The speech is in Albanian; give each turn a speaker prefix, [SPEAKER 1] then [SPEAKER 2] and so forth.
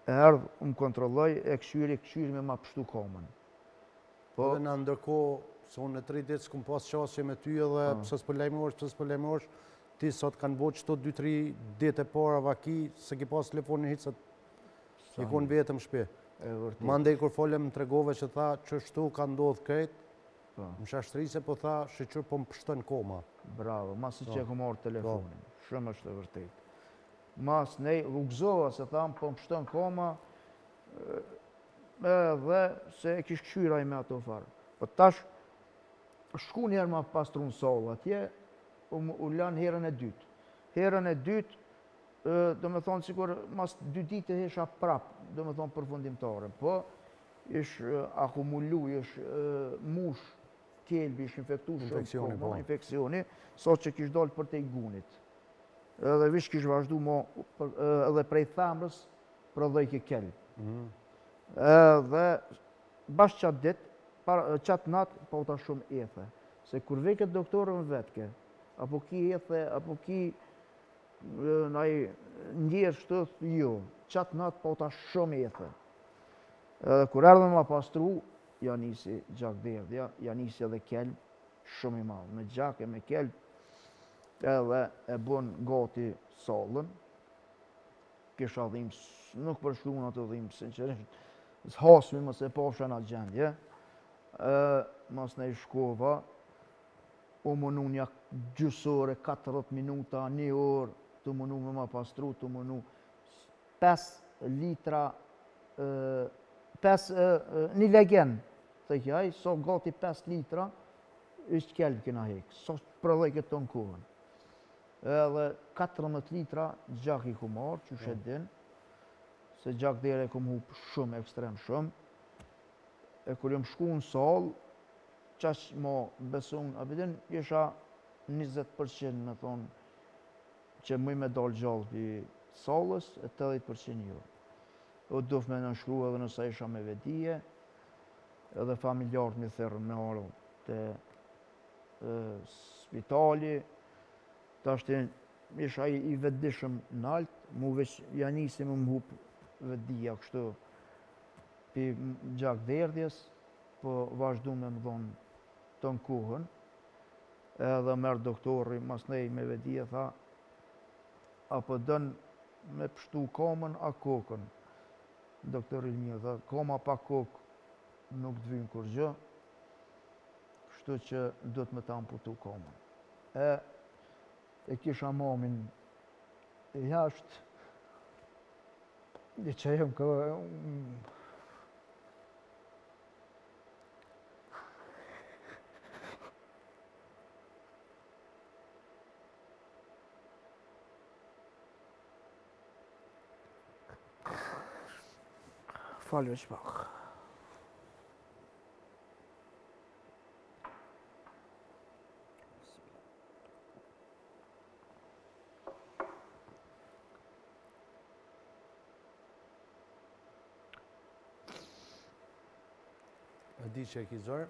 [SPEAKER 1] erdhë, më kontrolloj, e këshyri me ma pështu komën.
[SPEAKER 2] Dhe në ndërkohë, se unë në 3 ditë s'kum pas qasje me ty edhe pëse s'për lajmërosh, ti sot kanë bo qëto 2-3 ditë e para vaki, se ki pas telefonin hitë, se i konë vetëm shpe. Mandej kur folem më tregove që tha që shtu ka ndodhë krejt, më shashtri se po tha shqyqyr po më pështën koma.
[SPEAKER 1] Bravo, masë që e ku marrë telefonin, shumë është e vërtet. Mas nej, u gëzova se thamë po më pështën koma, dhe se e kishë këshyraj me ato farë. Po tash, shku njerë ma pastru në salë atje, u lanë herën e dytë. Herën e dytë, do me thonë sikur mas 2 ditë e isha prapë, do me thonë përfundimtare. Po, ish akumulu, ish mush, kelbi, ish infektu shumë koma, infekcioni, sot që kish dollë për te i gunit. Edhe vish kish vazhdu mo edhe prej thamrës për edhe i ke kelb. Edhe bashkë qatë dit, qatë natë, pa u ta shumë ethe. Se kur veket doktorën vetke, apo ki ethe, apo ki ndjerë shtëth, jo. Qatë natë, pa u ta shumë ethe. Edhe kur erdhën ma pastru, ja nisi gjakderdhja, ja nisi edhe kelb, shumë i malë. Me gjak e me kelb, edhe e bën gati sallën. Kisha dhimë, nuk përshlu në të dhimë, sinqerisht, s'hasmi më se pasha në gjendje. Mas ne i shkova, u mënu një gjysore, 40 minuta, 1 orë, të mënu me ma pastru, të mënu 5 litra, 1 legen, të kjaj, so gati 5 litra, ishtë kelb kina hekë, so prëlloj këtë të në kohën. Edhe 14 litra gjak i ku marë, që shetin, se gjak dhere ku më hupë shumë, ekstrem shumë. E kur jëm shku në salë, qash ma besun, a përdin, isha 20% me thonë, që mëj me dalë gjallë për salës, e 80% jo. O duf me nënshkru edhe nësa isha me vedije, edhe familjarët mi thërën me arë të spitali, ta shtin isha i vedishëm në altë, mu veç janisim më hupë vedija kështu për gjak derdhjes, po vazhdu me më dhonë të në kuhën, edhe merë doktori, mas nej me vedije, tha, apo dënë me pështu komën a kokën. Doktori një, tha, koma pa kokë nuk të vynë kur gjë, kështu që do të me ta amputu komën. E kisha mamin e jashtë, dhe që jem ka... Falë veç pak.
[SPEAKER 2] E di që e ki zërë,